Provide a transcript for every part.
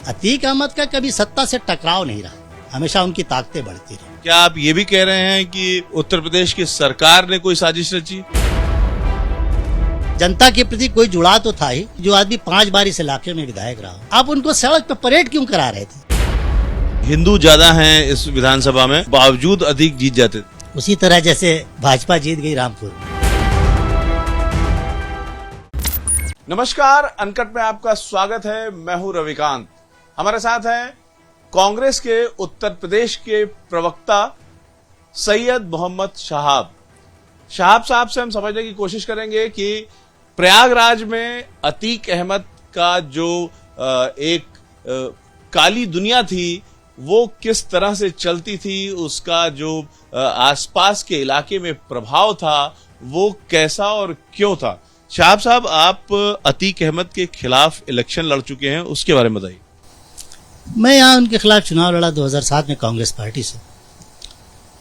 अतीक अहमद का कभी सत्ता से टकराव नहीं रहा, हमेशा उनकी ताकतें बढ़ती रही। क्या आप ये भी कह रहे हैं कि उत्तर प्रदेश की सरकार ने कोई साजिश रची? जनता के प्रति कोई जुड़ाव तो था ही। जो आदमी 5 बार इस इलाके में विधायक रहा, आप उनको सड़क पर परेड क्यों करा रहे थे? हिंदू ज्यादा हैं इस विधानसभा में, बावजूद अधिक जीत जाते थे। उसी तरह जैसे भाजपा जीत गई रामपुर में। नमस्कार, अनकट में आपका स्वागत है। मैं हूं रविकांत। हमारे साथ हैं कांग्रेस के उत्तर प्रदेश के प्रवक्ता सैयद मोहम्मद शहाब साहब से हम समझने की कोशिश करेंगे कि प्रयागराज में अतीक अहमद का जो एक काली दुनिया थी वो किस तरह से चलती थी, उसका जो आसपास के इलाके में प्रभाव था वो कैसा और क्यों था। शहाब साहब, आप अतीक अहमद के खिलाफ इलेक्शन लड़ चुके हैं, उसके बारे में बताइए। मैं यहाँ उनके खिलाफ चुनाव लड़ा 2007 में कांग्रेस पार्टी से।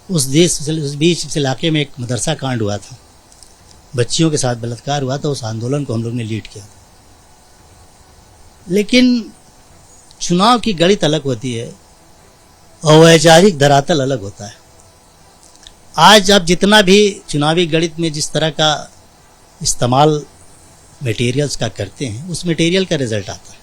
उस बीच इस इलाके में एक मदरसा कांड हुआ था, बच्चियों के साथ बलात्कार हुआ था। उस आंदोलन को हम लोग ने लीड किया। लेकिन चुनाव की गणित अलग होती है और वैचारिक धरातल अलग होता है। आज आप जितना भी चुनावी गणित में जिस तरह का इस्तेमाल मटेरियल्स का करते हैं, उस मटेरियल का रिजल्ट आता है।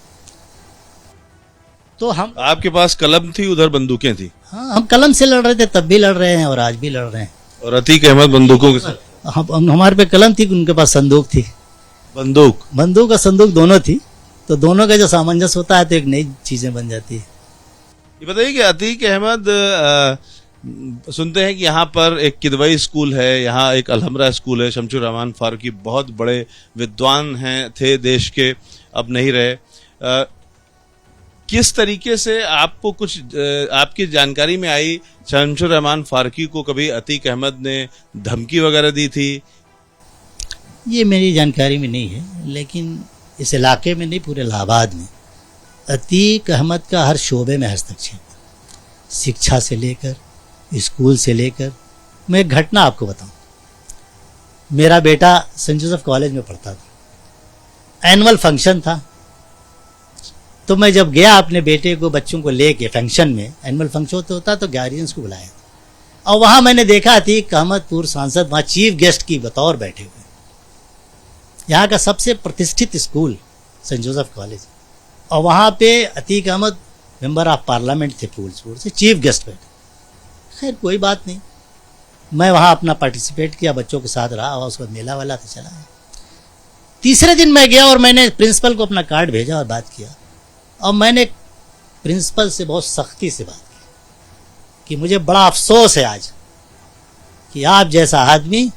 तो हम, आपके पास कलम थी, उधर बंदूकें थी। हाँ, हम कलम से लड़ रहे थे, तब भी लड़ रहे हैं और आज भी लड़ रहे हैं। और अतीक अहमद बंदूकों के साथ? हमारे पे कलम थी, उनके पास संदूक थी। बंदूक और संदूक दोनों थी, तो दोनों का जो सामंजस्य होता है तो एक नई चीजें बन जाती है। ये बताइए कि अतीक अहमद, सुनते हैं कि यहाँ पर एक किदवई स्कूल है, यहाँ एक अलहमरा स्कूल है। शमशुर रहमान फारूकी बहुत बड़े विद्वान थे देश के, अब नहीं रहे। किस तरीके से आपको कुछ आपकी जानकारी में आई, शमशुर रहमान फारूकी को कभी अतीक अहमद ने धमकी वगैरह दी थी? ये मेरी जानकारी में नहीं है, लेकिन इस इलाके में नहीं, पूरे इलाहाबाद में अतीक अहमद का हर शोबे में हस्तक्षेप, शिक्षा से लेकर स्कूल से लेकर। मैं एक घटना आपको बताऊं। मेरा बेटा सेंट जोसेफ कॉलेज में पढ़ता था, एनुअल फंक्शन था। तो मैं जब गया अपने बेटे को, बच्चों को लेके फंक्शन में, एनुअल फंक्शन होता तो गार्जियंस को बुलाया और वहां मैंने देखा अतीक अहमद पूर्व सांसद वहां चीफ गेस्ट की बतौर बैठे हुए। यहाँ का सबसे प्रतिष्ठित स्कूल सेंट जोसेफ कॉलेज, और वहां पे Atiq Ahmed member of parliament थे, फूलपुर से चीफ गेस्ट बैठे। खैर कोई बात नहीं, मैं वहां अपना पार्टिसिपेट किया, बच्चों के साथ रहा और उसके बाद मेला वाला था, चला गया। तीसरे दिन मैं गया और मैंने प्रिंसिपल को अपना कार्ड भेजा और बात किया। और मैंने प्रिंसिपल से बहुत सख्ती से बात की कि मुझे बड़ा अफसोस है आज कि आप जैसा आदमी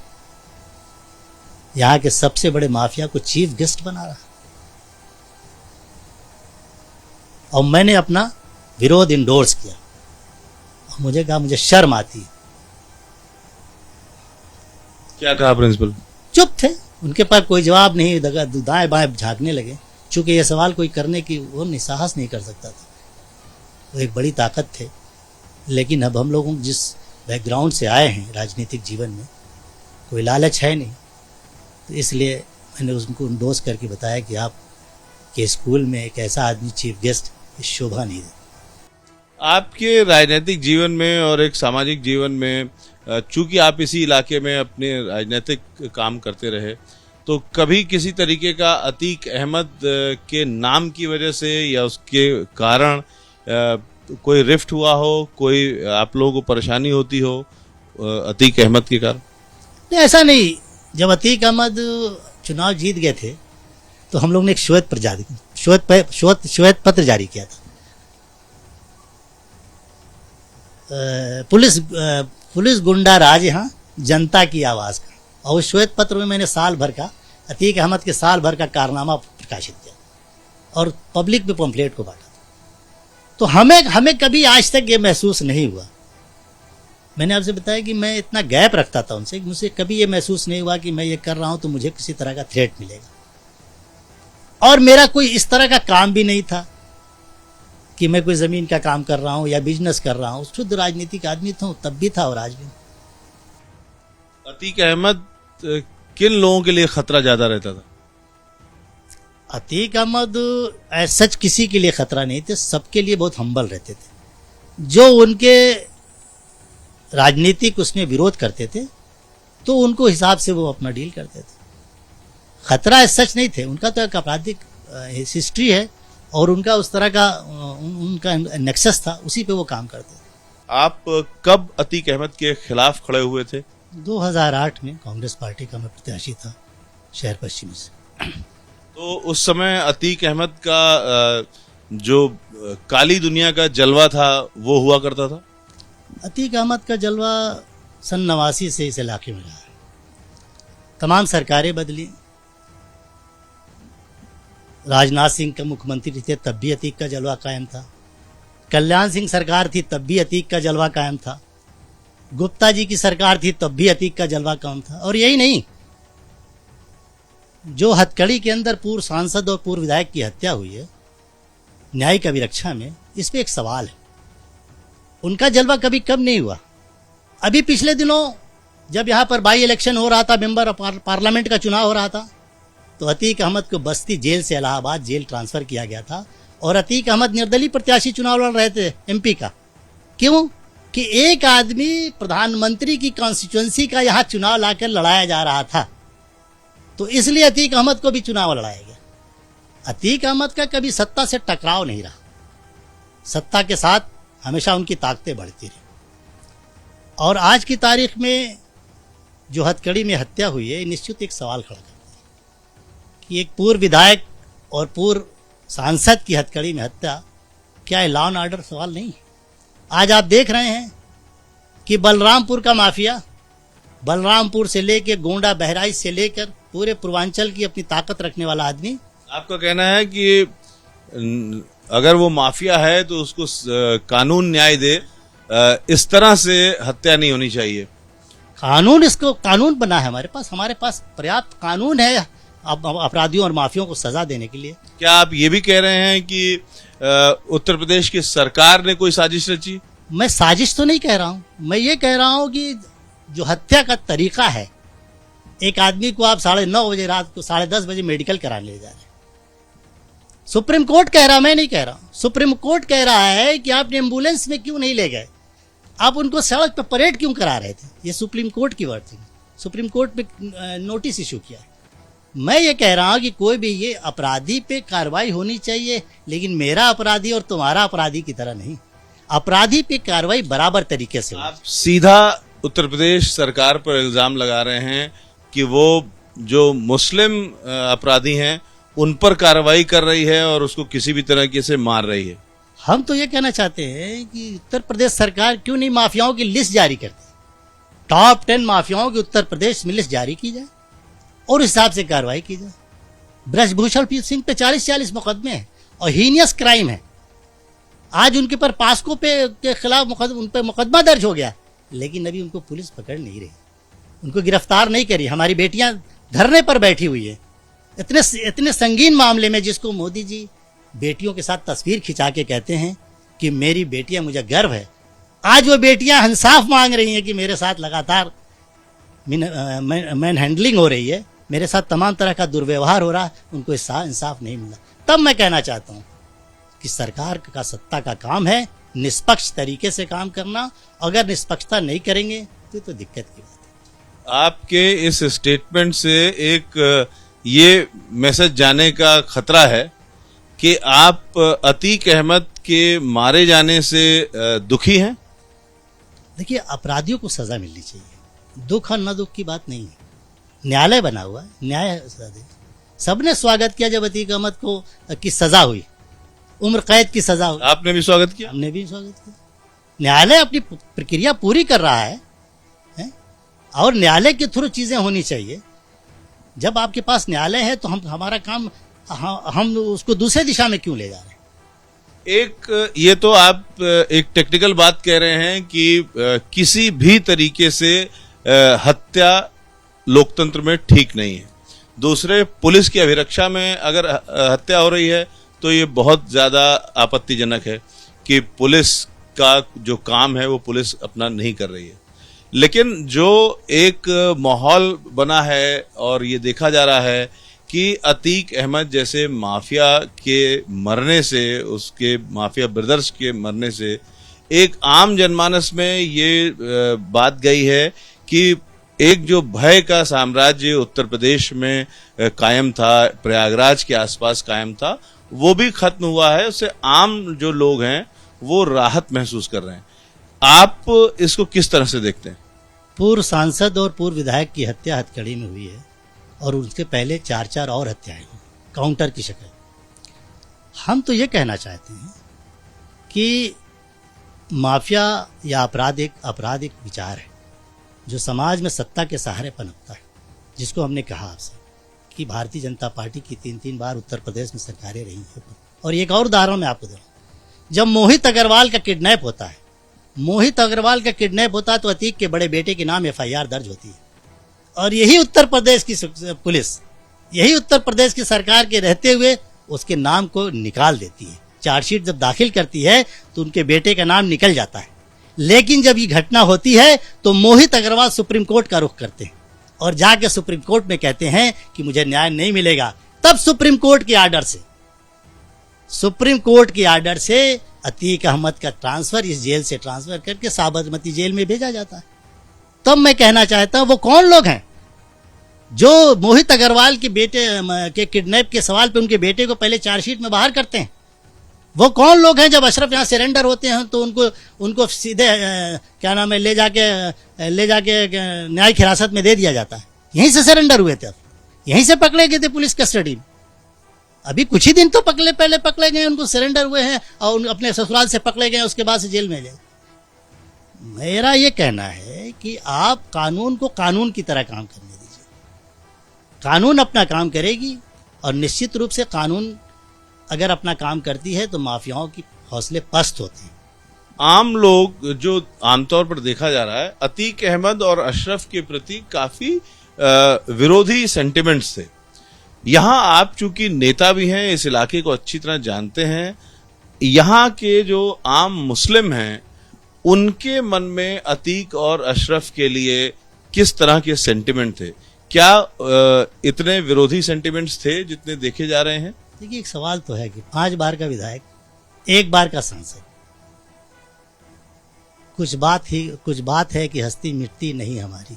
यहाँ के सबसे बड़े माफिया को चीफ गेस्ट बना रहा। और मैंने अपना विरोध इंडोर्स किया और मुझे कहा मुझे शर्म आती है। क्या कहा प्रिंसिपल? चुप थे, उनके पास कोई जवाब नहीं, दाएं बाएं झांकने लगे। चूंकि यह सवाल कोई करने की वो साहस नहीं कर सकता था, वो एक बड़ी ताकत थे। लेकिन अब हम लोगों जिस बैकग्राउंड से आए हैं राजनीतिक जीवन में, कोई लालच है नहीं, तो इसलिए मैंने उनको इंडोर्स करके बताया कि आप के स्कूल में एक ऐसा आदमी चीफ गेस्ट शोभा नहीं देता। आपके राजनीतिक जीवन में और एक सामाजिक जीवन में, चूंकि आप इसी इलाके में अपने राजनीतिक काम करते रहे, तो कभी किसी तरीके का अतीक अहमद के नाम की वजह से या उसके कारण कोई रिफ्ट हुआ हो, कोई आप लोगों को परेशानी होती हो अतीक अहमद के कारण? नहीं, ऐसा नहीं। जब अतीक अहमद चुनाव जीत गए थे तो हम लोग ने एक श्वेत पत्र जारी किया था। पुलिस गुंडा राज यहाँ जनता की आवाज का, और उस श्वेत पत्र में मैंने साल भर का, अतीक अहमद के साल भर का कारनामा प्रकाशित किया और पब्लिक में पम्फलेट को बांटा। तो हमें कभी आज तक ये महसूस नहीं हुआ। मैंने आपसे बताया कि मैं इतना गैप रखता था उनसे, मुझे कभी ये महसूस नहीं हुआ कि मैं ये कर रहा हूं तो मुझे किसी तरह का थ्रेट मिलेगा। और मेरा कोई इस तरह का काम भी नहीं था कि मैं कोई जमीन का काम कर रहा हूं या बिजनेस कर रहा हूं। शुद्ध राजनीतिक आदमी था, तब भी था और आज भी। अतीक अहमद किन लोगों के लिए खतरा ज्यादा रहता था? अतीक अहमद सच किसी के लिए खतरा नहीं थे, सबके लिए बहुत हम्बल रहते थे। जो उनके राजनीतिक उसमें विरोध करते थे तो उनको हिसाब से वो अपना डील करते थे। खतरा सच नहीं थे, उनका तो एक आपराधिक हिस्ट्री है और उनका उस तरह का उनका नेक्सस था, उसी पे वो काम करते थे। आप कब अतीक अहमद के खिलाफ खड़े हुए थे? 2008 में कांग्रेस पार्टी का मैं प्रत्याशी था शहर पश्चिम से। तो उस समय अतीक अहमद का जो काली दुनिया का जलवा था वो हुआ करता था। अतीक अहमद का जलवा सन 89 से इस इलाके में रहा। तमाम सरकारें बदली, राजनाथ सिंह का मुख्यमंत्री थे तब भी अतीक का जलवा कायम था, कल्याण सिंह सरकार थी तब भी अतीक का जलवा कायम था, गुप्ता जी की सरकार थी तब भी अतीक का जलवा कायम था। और यही नहीं, जो हथकड़ी के अंदर पूर्व सांसद और पूर्व विधायक की हत्या हुई है न्यायिक अभिरक्षा में, इस पे एक सवाल है, उनका जलवा कभी कम नहीं हुआ। अभी पिछले दिनों जब यहाँ पर बाई इलेक्शन हो रहा था, मेंबर पार्लियामेंट का चुनाव हो रहा था, तो अतीक अहमद को बस्ती जेल से इलाहाबाद जेल ट्रांसफर किया गया था और अतीक अहमद निर्दलीय प्रत्याशी चुनाव लड़ रहे थे एमपी का। क्यों? कि एक आदमी प्रधानमंत्री की कॉन्स्टिट्यूएंसी का यहाँ चुनाव लाकर लड़ाया जा रहा था, तो इसलिए अतीक अहमद को भी चुनाव लड़ाया गया। अतीक अहमद का कभी सत्ता से टकराव नहीं रहा, सत्ता के साथ हमेशा उनकी ताकतें बढ़ती रही। और आज की तारीख में जो हथकड़ी में हत्या हुई है, निश्चित एक सवाल खड़ा करती है कि एक पूर्व विधायक और पूर्व सांसद की हथकड़ी में हत्या क्या लॉ एंड ऑर्डर सवाल नहीं है? आज आप देख रहे हैं कि बलरामपुर का माफिया, बलरामपुर से लेकर गोंडा बहराइच से लेकर पूरे पूर्वांचल की अपनी ताकत रखने वाला आदमी, आपका कहना है कि अगर वो माफिया है तो उसको कानून न्याय दे, इस तरह से हत्या नहीं होनी चाहिए। कानून बना है हमारे पास पर्याप्त कानून है अपराधियों और माफियों को सजा देने के लिए। क्या आप ये भी कह रहे हैं कि उत्तर प्रदेश की सरकार ने कोई साजिश रची? मैं साजिश तो नहीं कह रहा हूं, मैं ये कह रहा हूं कि जो हत्या का तरीका है, एक आदमी को आप 9:30 बजे रात को 10:30 बजे मेडिकल कराने ले जा रहे हैं। सुप्रीम कोर्ट कह रहा, मैं नहीं कह रहा हूं, सुप्रीम कोर्ट कह रहा है कि आप एम्बुलेंस में क्यों नहीं ले गए, आप उनको सड़क पर परेड क्यों करा रहे थे। ये सुप्रीम कोर्ट की वर्ड थी, सुप्रीम कोर्ट पे नोटिस इशू किया है। मैं ये कह रहा हूं कि कोई भी ये अपराधी पे कार्रवाई होनी चाहिए, लेकिन मेरा अपराधी और तुम्हारा अपराधी की तरह नहीं, अपराधी पे कार्रवाई बराबर तरीके से। आप सीधा उत्तर प्रदेश सरकार पर इल्जाम लगा रहे हैं कि वो जो मुस्लिम अपराधी हैं उन पर कार्रवाई कर रही है और उसको किसी भी तरीके से मार रही है। हम तो ये कहना चाहते हैं कि उत्तर प्रदेश सरकार क्यों नहीं माफियाओं की लिस्ट जारी करती, टॉप 10 माफियाओं की उत्तर प्रदेश में लिस्ट जारी की जाए और इस हिसाब से कार्रवाई की जाए। ब्रजभूषण सिंह पे 40 मुकदमे हैं और हीनियस क्राइम है। आज उनके पर पास्को पे के खिलाफ उन पर मुकदमा दर्ज हो गया, लेकिन अभी उनको पुलिस पकड़ नहीं रही, उनको गिरफ्तार नहीं करी। हमारी बेटियां धरने पर बैठी हुई है इतने संगीन मामले में, जिसको मोदी जी बेटियों के साथ तस्वीर खिंचा के कहते हैं कि मेरी बेटियां, मुझे गर्व है। आज वो बेटियां इंसाफ मांग रही हैं कि मेरे साथ लगातार मैन हैंडलिंग हो रही है, मेरे साथ तमाम तरह का दुर्व्यवहार हो रहा है, उनको इंसाफ नहीं मिला। तब मैं कहना चाहता हूं कि सरकार का सत्ता का काम है निष्पक्ष तरीके से काम करना, अगर निष्पक्षता नहीं करेंगे तो दिक्कत की बात है। आपके इस स्टेटमेंट से एक ये मैसेज जाने का खतरा है कि आप अतीक अहमद के मारे जाने से दुखी हैं। देखिए, अपराधियों को सजा मिलनी चाहिए, दुख और न दुख की बात नहीं है। न्यायालय बना हुआ है, न्याय सजा दे। सबने स्वागत किया जब अतीक अहमद को की सजा हुई, उम्र कैद की सजा हुई। आपने भी स्वागत किया? हमने भी स्वागत किया। न्यायालय अपनी प्रक्रिया पूरी कर रहा है और न्यायालय के थ्रू चीजें होनी चाहिए। जब आपके पास न्यायालय है तो हमारा काम, हम उसको दूसरे दिशा में क्यों ले जा रहे हैं। एक ये तो आप एक टेक्निकल बात कह रहे हैं कि किसी भी तरीके से हत्या लोकतंत्र में ठीक नहीं है। दूसरे, पुलिस की अभिरक्षा में अगर हत्या हो रही है तो ये बहुत ज्यादा आपत्तिजनक है कि पुलिस का जो काम है वो पुलिस अपना नहीं कर रही है। लेकिन जो एक माहौल बना है और ये देखा जा रहा है कि अतीक अहमद जैसे माफिया के मरने से, उसके माफिया ब्रदर्स के मरने से एक आम जनमानस में ये बात गई है कि एक जो भय का साम्राज्य उत्तर प्रदेश में कायम था, प्रयागराज के आसपास कायम था, वो भी खत्म हुआ है। उससे आम जो लोग हैं वो राहत महसूस कर रहे हैं। आप इसको किस तरह से देखते हैं? पूर्व सांसद और पूर्व विधायक की हत्या हथकड़ी में हुई है और उसके पहले 4 और हत्याएं हुई काउंटर की शक्ल। हम तो ये कहना चाहते हैं कि माफिया या आपराधिक विचार है जो समाज में सत्ता के सहारे पनपता है, जिसको हमने कहा आपसे कि भारतीय जनता पार्टी की 3 बार उत्तर प्रदेश में सरकारें रही हैं। और एक और उदाहरण मैं आपको दूं, जब मोहित अग्रवाल का किडनैप होता है तो अतीक के बड़े बेटे के नाम FIR दर्ज होती है और यही उत्तर प्रदेश की पुलिस, यही उत्तर प्रदेश की सरकार के रहते हुए उसके नाम को निकाल देती है। चार्जशीट जब दाखिल करती है तो उनके बेटे का नाम निकल जाता है, लेकिन जब ये घटना होती है तो मोहित अग्रवाल सुप्रीम कोर्ट का रुख करते हैं और जाके सुप्रीम कोर्ट में कहते हैं कि मुझे न्याय नहीं मिलेगा। तब सुप्रीम कोर्ट के आर्डर से अतीक अहमद का ट्रांसफर इस जेल से ट्रांसफर करके साबरमती जेल में भेजा जाता है। तब मैं कहना चाहता हूं वो कौन लोग हैं जो मोहित अग्रवाल के बेटे के किडनैप के सवाल पे उनके बेटे को पहले चार्जशीट में बाहर करते हैं? वो कौन लोग हैं जब अशरफ यहाँ सरेंडर होते हैं तो उनको सीधे क्या नाम है ले जाके न्यायिक हिरासत में दे दिया जाता है? यहीं से सरेंडर हुए थे, यहीं से पकड़े गए थे पुलिस कस्टडी में। अभी कुछ ही दिन तो पहले पकड़े गए, उनको सरेंडर हुए हैं और अपने ससुराल से पकड़े गए, उसके बाद से जेल में गए। मेरा ये कहना है कि आप कानून को कानून की तरह काम करने दीजिए। कानून अपना काम करेगी और निश्चित रूप से कानून अगर अपना काम करती है तो माफियाओं की हौसले पस्त होते हैं। आम लोग जो आमतौर पर देखा जा रहा है, अतीक अहमद और अशरफ के प्रति काफी विरोधी सेंटिमेंट्स थे। यहाँ आप चूंकि नेता भी हैं, इस इलाके को अच्छी तरह जानते हैं, यहाँ के जो आम मुस्लिम हैं उनके मन में अतीक और अशरफ के लिए किस तरह के सेंटिमेंट थे? क्या इतने विरोधी सेंटिमेंट्स थे जितने देखे जा रहे हैं? देखिए, एक सवाल तो है कि 5 बार का विधायक, 1 बार का सांसद, कुछ बात है कि हस्ती मिटती नहीं हमारी।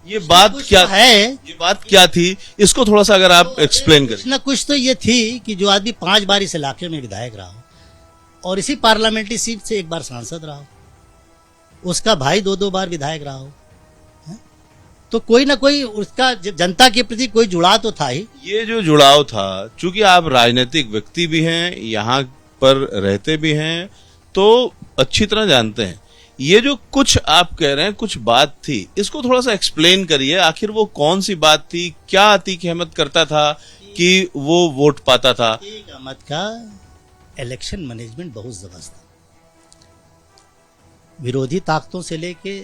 ये बात क्या है? ये बात क्या थी? इसको थोड़ा सा अगर आप एक्सप्लेन करें। कुछ ना कुछ तो ये थी कि जो आदमी 5 बार इस इलाके में विधायक रहा हो और इसी पार्लियामेंट्री सीट से 1 बार सांसद रहा हो, उसका भाई 2 बार विधायक रहा हो, तो कोई ना कोई उसका जनता के प्रति कोई जुड़ाव तो था ही। ये जो जुड़ाव था, चूंकि आप राजनीतिक व्यक्ति भी हैं, यहाँ पर रहते भी हैं, तो अच्छी तरह जानते हैं। ये जो कुछ आप कह रहे हैं कुछ बात थी, इसको थोड़ा सा एक्सप्लेन करिए। आखिर वो कौन सी बात थी? क्या अतीक अहमद करता था कि वो वोट पाता था? अतीक अहमद का इलेक्शन मैनेजमेंट बहुत जबरदस्त था। विरोधी ताकतों से लेके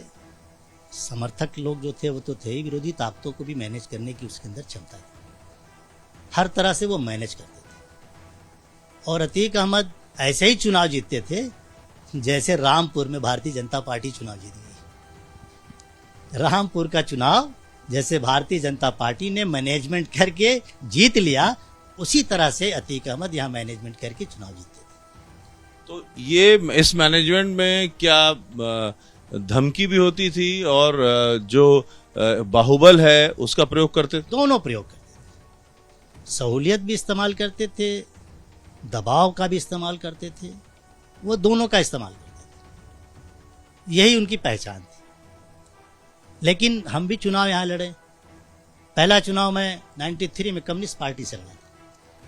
समर्थक लोग जो थे वो तो थे ही, विरोधी ताकतों को भी मैनेज करने की उसके अंदर क्षमता थी। हर तरह से वो मैनेज करते थे और अतीक अहमद ऐसे ही चुनाव जीतते थे जैसे रामपुर में भारतीय जनता पार्टी चुनाव जीत गई। रामपुर का चुनाव जैसे भारतीय जनता पार्टी ने मैनेजमेंट करके जीत लिया, उसी तरह से अतीक अहमद यहाँ मैनेजमेंट करके चुनाव जीतते थे। तो ये इस मैनेजमेंट में क्या धमकी भी होती थी और जो बाहुबल है उसका प्रयोग करते थे? दोनों प्रयोग करते थे। सहूलियत भी इस्तेमाल करते थे, दबाव का भी इस्तेमाल करते थे, वो दोनों का इस्तेमाल करते थे। यही उनकी पहचान थी। लेकिन हम भी चुनाव यहाँ लड़े। पहला चुनाव मैं 93 में कम्युनिस्ट पार्टी से लड़ा था,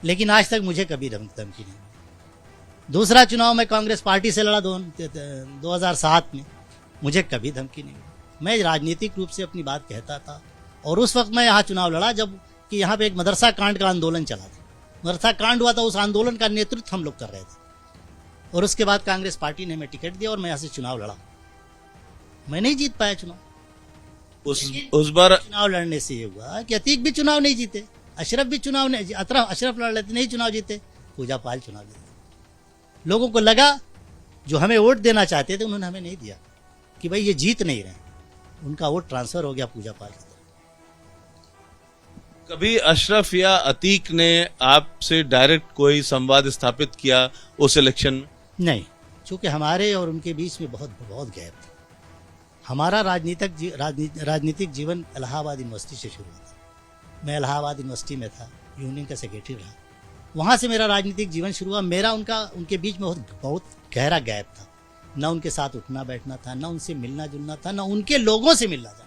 लेकिन आज तक मुझे कभी धमकी नहीं मिली। दूसरा चुनाव मैं कांग्रेस पार्टी से लड़ा 2007 में, मुझे कभी धमकी नहीं मिली। मैं राजनीतिक रूप से अपनी बात कहता था और उस वक्त मैं यहाँ चुनाव लड़ा जब कि यहाँ पे एक मदरसा कांड का आंदोलन चला था। मदरसा कांड हुआ था, उस आंदोलन का नेतृत्व हम लोग कर रहे थे और उसके बाद कांग्रेस पार्टी ने हमें टिकट दिया और मैं यहाँ से चुनाव लड़ा। मैं नहीं जीत पाया चुनाव। उस बार चुनाव लड़ने से ये हुआ कि अतीक भी चुनाव नहीं जीते, अशरफ भी चुनाव नहीं, अशरफ लड़ लेते, नहीं चुनाव जीते, पूजा पाल चुनाव जीते। लोगों को लगा जो हमें वोट देना चाहते थे उन्होंने हमें नहीं दिया कि भाई ये जीत नहीं रहे, उनका वोट ट्रांसफर हो गया पूजा पाल की तरफ। कभी अशरफ या अतीक ने आपसे डायरेक्ट कोई संवाद स्थापित किया उस इलेक्शन में? नहीं, चूंकि हमारे और उनके बीच में बहुत बहुत गैप था। हमारा राजनीतिक जीवन इलाहाबाद यूनिवर्सिटी से शुरू हुआ था। मैं इलाहाबाद यूनिवर्सिटी में था, यूनियन का सेक्रेटरी रहा। वहाँ से मेरा राजनीतिक जीवन शुरू हुआ। मेरा उनके बीच में बहुत गहरा गैप था। न उनके साथ उठना बैठना था, न उनसे मिलना जुलना था, न उनके लोगों से मिलना जाना।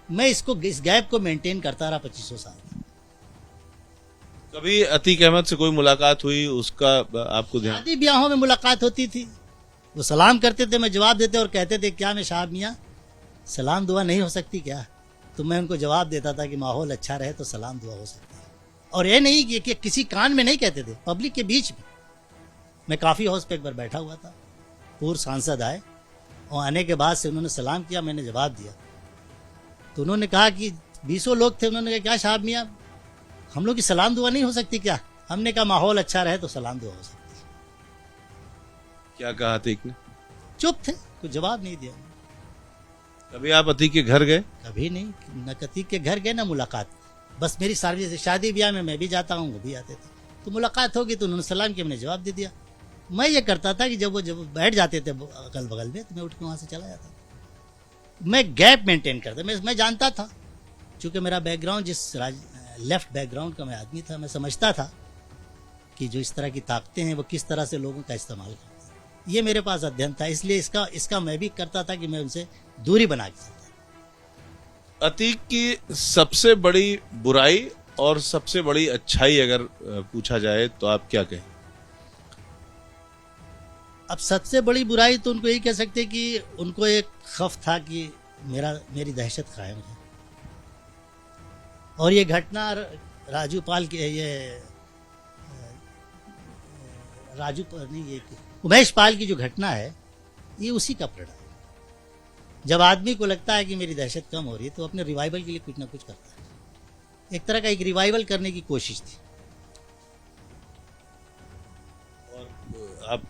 मैं इस गैप को मेंटेन करता रहा 25 साल। कभी अतीक अहमद से कोई मुलाकात हुई, उसका आपको ध्यान? शादी ब्याहों में मुलाकात होती थी। वो सलाम करते थे, मैं जवाब देते और कहते थे क्या मैं साहब मियाँ सलाम दुआ नहीं हो सकती क्या? तो मैं उनको जवाब देता था कि माहौल अच्छा रहे तो सलाम दुआ हो सकती है। और ये नहीं कि किसी कान में नहीं कहते थे, पब्लिक के बीच में। मैं काफ़ी हाउस पे एक बार बैठा हुआ था, पूर्व सांसद आए और आने के बाद से उन्होंने सलाम किया, मैंने जवाब दिया। तो उन्होंने कहा कि 20 लोग थे, उन्होंने कहा क्या साहब मियाँ हम लोग की सलाम दुआ नहीं हो सकती क्या? हमने कहा माहौल अच्छा रहे तो सलाम दुआ हो सकती है। क्या कहा अतीक ने? चुप थे, कुछ जवाब नहीं दिया। कभी आप अतीक के घर गए? कभी नहीं, न अतीक के घर गए न मुलाकात। बस मेरी शादी ब्याह में मैं भी जाता हूँ, वो भी आते थे, तो मुलाकात होगी तो उन्होंने सलाम किया, मैंने जवाब दे दिया। मैं ये करता था कि जब बैठ जाते थे अगल बगल में तो मैं उठ के वहाँ से चला जाता। मैं गैप मेंटेन करता। मैं जानता था, चूँकि मेरा बैकग्राउंड लेफ्ट बैकग्राउंड का मैं आदमी था। मैं समझता था कि जो इस तरह की ताकतें हैं वो किस तरह से लोगों का इस्तेमाल करते हैं। ये मेरे पास अध्ययन था, इसलिए इसका मैं भी करता था कि मैं उनसे दूरी बना के चलता। अतीक की सबसे बड़ी बुराई और सबसे बड़ी अच्छाई अगर पूछा जाए तो आप क्या कहें? अब सबसे बड़ी बुराई तो उनको यही कह सकते कि उनको एक खौफ था कि मेरी दहशत कायम है। और ये घटना राजू पाल की, उमेश पाल की जो घटना है, ये उसी का परिणाम। जब आदमी को लगता है कि मेरी दहशत कम हो रही है तो अपने रिवाइवल के लिए कुछ ना कुछ करता है। एक तरह का एक रिवाइवल करने की कोशिश थी। और आप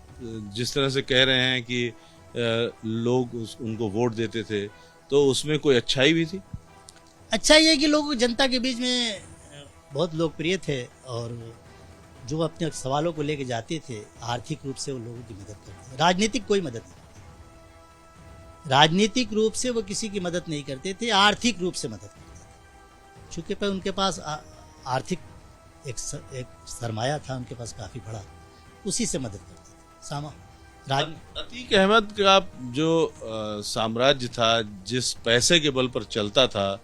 जिस तरह से कह रहे हैं कि लोग उनको वोट देते थे, तो उसमें कोई अच्छाई भी थी? अच्छा ये कि लोग जनता के बीच में बहुत लोकप्रिय थे और जो अपने सवालों को लेके जाते थे आर्थिक रूप से वो लोगों की मदद करते थे। राजनीतिक कोई मदद नहीं करते। राजनीतिक रूप से वो किसी की मदद नहीं करते थे, आर्थिक रूप से मदद करते थे। चूँकि उनके पास आर्थिक एक सरमाया था, उनके पास काफ़ी बड़ा, उसी से मदद करते थे। अतीक अहमद का जो साम्राज्य था, जिस पैसे के बल पर चलता था,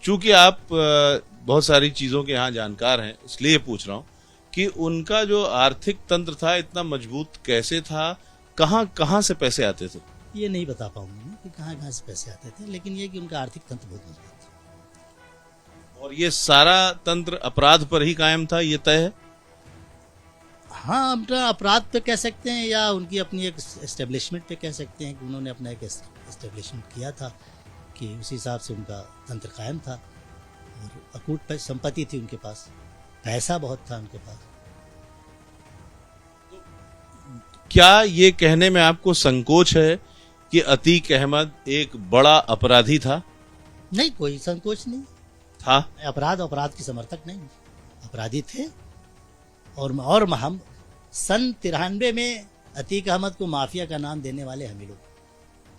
चूंकि आप बहुत सारी चीजों के यहाँ जानकार हैं इसलिए पूछ रहा हूँ कि उनका जो आर्थिक तंत्र था इतना मजबूत कैसे था, कहाँ कहाँ से पैसे आते थे? ये नहीं बता पाऊंगा मैं कि कहाँ कहाँ से पैसे आते थे, लेकिन ये कि उनका आर्थिक तंत्र बहुत मजबूत था। और ये सारा तंत्र अपराध पर ही कायम था, ये तय है? हाँ, अपना अपराध पे कह सकते हैं या उनकी अपनी एक एस्टेब्लिशमेंट पे कह सकते हैं कि उन्होंने अपना एक एस्टेब्लिशमेंट किया था कि उसी हिसाब से उनका तंत्र कायम था। और अकूट संपत्ति थी उनके पास, पैसा बहुत था उनके पास। क्या ये कहने में आपको संकोच है कि अतीक अहमद एक बड़ा अपराधी था? नहीं, कोई संकोच नहीं था। अपराध की समर्थक नहीं, अपराधी थे। और हम सन 93 में अतीक अहमद को माफिया का नाम देने वाले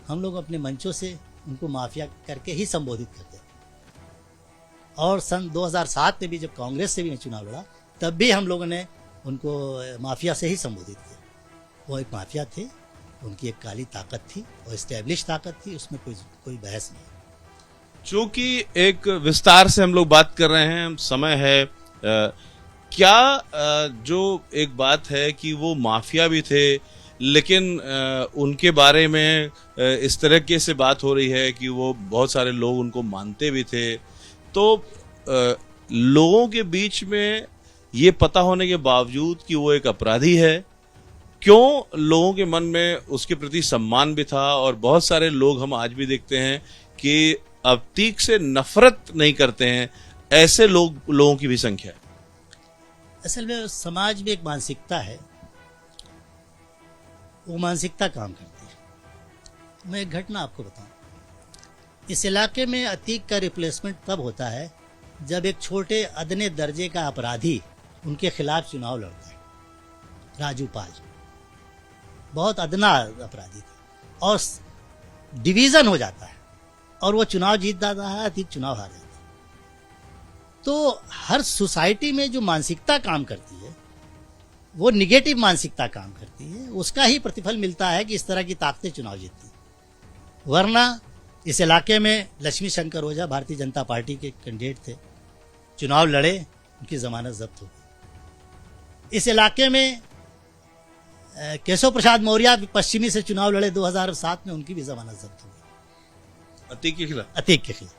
हम लोग अपने मंचों से उनको माफिया करके ही संबोधित करते। और सन 2007 में भी जब कांग्रेस से भी मैं चुनाव लड़ा, तब भी हम लोगों ने उनको माफिया से ही संबोधित किया। वो एक माफिया थे, उनकी एक काली ताकत थी और एस्टेब्लिश ताकत थी, उसमें कोई बहस नहीं। चूंकि एक विस्तार से हम लोग बात कर रहे हैं, समय है, क्या जो एक बात है कि वो माफिया भी थे, लेकिन उनके बारे में इस तरीके से बात हो रही है कि वो बहुत सारे लोग उनको मानते भी थे, तो लोगों के बीच में ये पता होने के बावजूद कि वो एक अपराधी है, क्यों लोगों के मन में उसके प्रति सम्मान भी था? और बहुत सारे लोग हम आज भी देखते हैं कि अतीक से नफरत नहीं करते हैं, ऐसे लोगों की भी संख्या है। असल में समाज में एक मानसिकता है, वो मानसिकता काम करती है। मैं एक घटना आपको बताऊं। इस इलाके में अतीक का रिप्लेसमेंट तब होता है जब एक छोटे अदने दर्जे का अपराधी उनके खिलाफ चुनाव लड़ता है। राजू पाल बहुत अदना अपराधी था और डिवीजन हो जाता है और वो चुनाव जीत जाता है, अतीक चुनाव हार जाता है। तो हर सोसाइटी में जो मानसिकता काम करती है वो निगेटिव मानसिकता काम करती है, उसका ही प्रतिफल मिलता है कि इस तरह की ताकतें चुनाव जीतती हैं। वरना इस इलाके में लक्ष्मी शंकर ओझा भारतीय जनता पार्टी के कैंडिडेट थे, चुनाव लड़े, उनकी जमानत जब्त हो गई। इस इलाके में केशव प्रसाद मौर्य पश्चिमी से चुनाव लड़े 2007 में, उनकी भी जमानत जब्त हो गई अतीक के खिलाफ। अतीक के खिलाफ।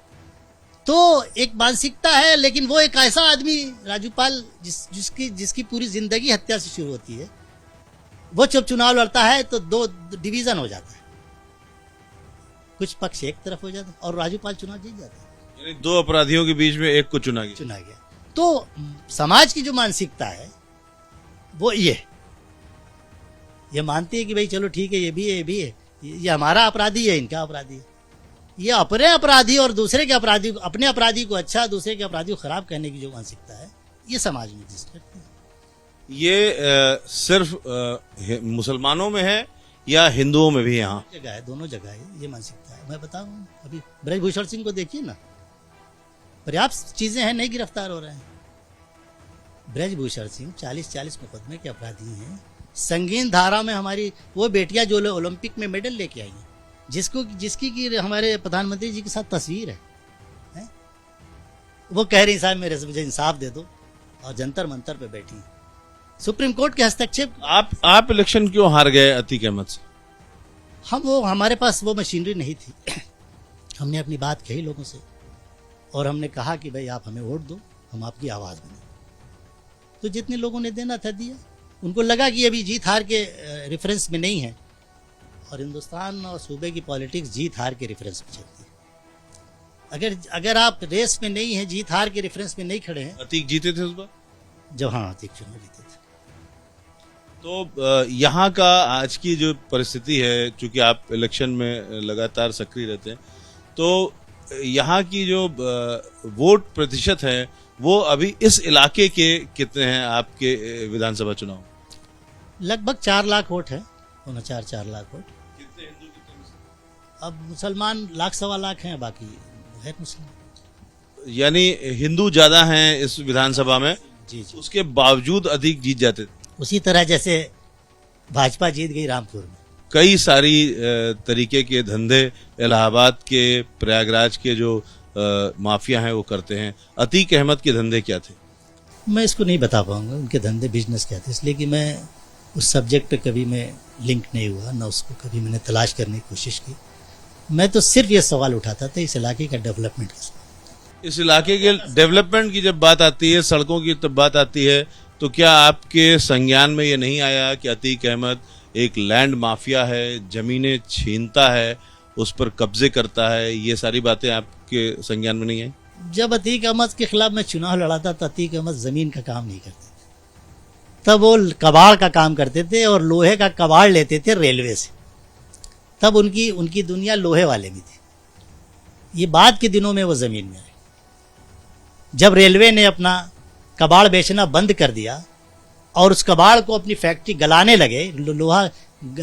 तो एक मानसिकता है, लेकिन वो एक ऐसा आदमी राजूपाल जिसकी पूरी जिंदगी हत्या से शुरू होती है, वो जब चुनाव लड़ता है तो दो डिवीजन हो जाता है, कुछ पक्ष एक तरफ हो जाता है और राजूपाल चुनाव जीत जाता है। यानी दो अपराधियों के बीच में एक को चुना गया। तो समाज की जो मानसिकता है वो ये मानती है कि भाई चलो ठीक है, ये भी है, ये हमारा अपराधी है, इनका अपराधी है। ये अपने अपराधी और दूसरे के अपराधी, अपने अपराधी को अच्छा, दूसरे के अपराधी को खराब कहने की जो मानसिकता है, ये समाज में एग्जिस्ट करती है। ये सिर्फ मुसलमानों में है या हिंदुओं में भी? यहाँ जगह है, दोनों जगह है ये मानसिकता है। मैं बताऊं, अभी ब्रजभूषण सिंह को देखिए ना, पर्याप्त चीजें हैं, नहीं गिरफ्तार हो रहे हैं। ब्रजभूषण सिंह 40 मुकदमे के अपराधी हैं। संगीन धारा में हमारी वो बेटियां जो ओलंपिक में मेडल लेके आई हैं, जिसकी की हमारे प्रधानमंत्री जी के साथ तस्वीर है? वो कह रही साहब मेरे से मुझे इंसाफ दे दो, और जंतर मंतर पे बैठी। सुप्रीम कोर्ट के हस्तक्षेप। आप इलेक्शन क्यों हार गए अतीक अहमद से? हमारे पास वो मशीनरी नहीं थी। हमने अपनी बात कही लोगों से और हमने कहा कि भाई आप हमें वोट दो, हम आपकी आवाज बने। तो जितने लोगों ने देना था दिया। उनको लगा कि अभी जीत हार के रेफरेंस में नहीं है, और हिंदुस्तान और सूबे की पॉलिटिक्स जीत हार के रेफरेंस में चलती है। अगर आप रेस में नहीं है, जीत हार के रेफरेंस में नहीं खड़े हैं। अतीक जीते थे उस बार जब? हाँ, अतीक चुनाव जीते थे। तो यहाँ का आज की जो परिस्थिति है, चूंकि आप इलेक्शन में लगातार सक्रिय रहते हैं, तो यहाँ की जो वोट प्रतिशत है वो अभी इस इलाके के कितने हैं आपके विधानसभा चुनाव? लगभग 4 लाख वोट है, 4 लाख वोट। कितने हिंदू, कितने मुस्लिम? अब मुसलमान 1.25 लाख हैं, बाकी गैर मुस्लिम। यानी हिंदू ज्यादा हैं इस विधानसभा में। जी। उसके बावजूद अधिक जीत जाते थे। उसी तरह जैसे भाजपा जीत गई रामपुर में। कई सारी तरीके के धंधे इलाहाबाद के, प्रयागराज के जो माफिया हैं वो करते हैं। अतीक अहमद के धंधे क्या थे? मैं इसको नहीं बता पाऊंगा उनके धंधे बिजनेस क्या थे, इसलिए कि मैं उस सब्जेक्ट पे कभी मैं लिंक नहीं हुआ, ना उसको कभी मैंने तलाश करने की कोशिश की। मैं तो सिर्फ ये सवाल उठाता था इस इलाके का डेवलपमेंट का सवाल। इस इलाके के डेवलपमेंट की जब बात आती है, सड़कों की जब बात आती है, तो क्या आपके संज्ञान में ये नहीं आया कि अतीक अहमद एक लैंड माफिया है, जमीनें छीनता है, उस पर कब्जे करता है? ये सारी बातें आपके संज्ञान में नहीं आई? जब अतीक अहमद के खिलाफ मैं चुनाव लड़ा था तो अतीक अहमद जमीन का काम नहीं करते थे, तब वो कबाड़ का काम करते थे और लोहे का कबाड़ लेते थे रेलवे से। तब उनकी दुनिया लोहे वाले में थी। ये बाद के दिनों में वो जमीन में आए, जब रेलवे ने अपना कबाड़ बेचना बंद कर दिया और उस कबाड़ को अपनी फैक्ट्री गलाने लगे, लोहा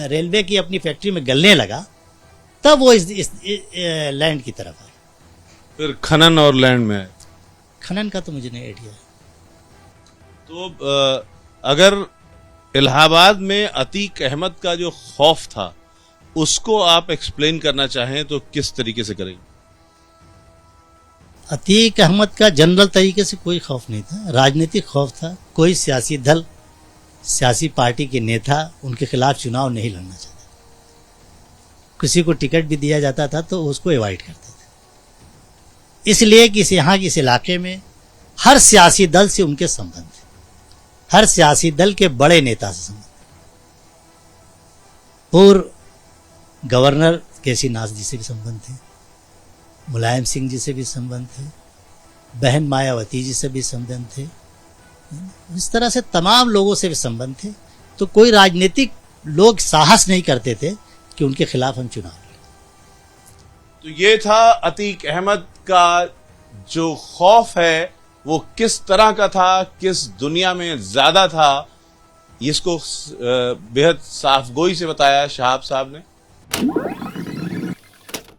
रेलवे की अपनी फैक्ट्री में गलने लगा, तब वो इस लैंड की तरफ आए। फिर खनन और लैंड में आए। खनन का तो मुझे नहीं आइडिया है। तो अगर इलाहाबाद में अतीक अहमद का जो खौफ था उसको आप एक्सप्लेन करना चाहें तो किस तरीके से करेंगे? अतीक अहमद का जनरल तरीके से कोई खौफ नहीं था, राजनीतिक खौफ था। कोई सियासी दल, सियासी पार्टी के नेता उनके खिलाफ चुनाव नहीं लड़ना चाहता। किसी को टिकट भी दिया जाता था तो उसको अवॉइड करते थे, इसलिए कि यहाँ के इस इलाके में हर सियासी दल से उनके संबंध थे, हर सियासी दल के बड़े नेता से संबंध। पूर्व गवर्नर केसी नाथ जी से भी संबंध थे, मुलायम सिंह जी से भी संबंध थे, बहन मायावती जी से भी संबंध थे, इस तरह से तमाम लोगों से भी संबंध थे। तो कोई राजनीतिक लोग साहस नहीं करते थे कि उनके खिलाफ हम चुनाव लड़ें। तो ये था अतीक अहमद का जो खौफ है वो किस तरह का था, किस दुनिया में ज्यादा था, इसको बेहद साफगोई से बताया शहाब साहब ने।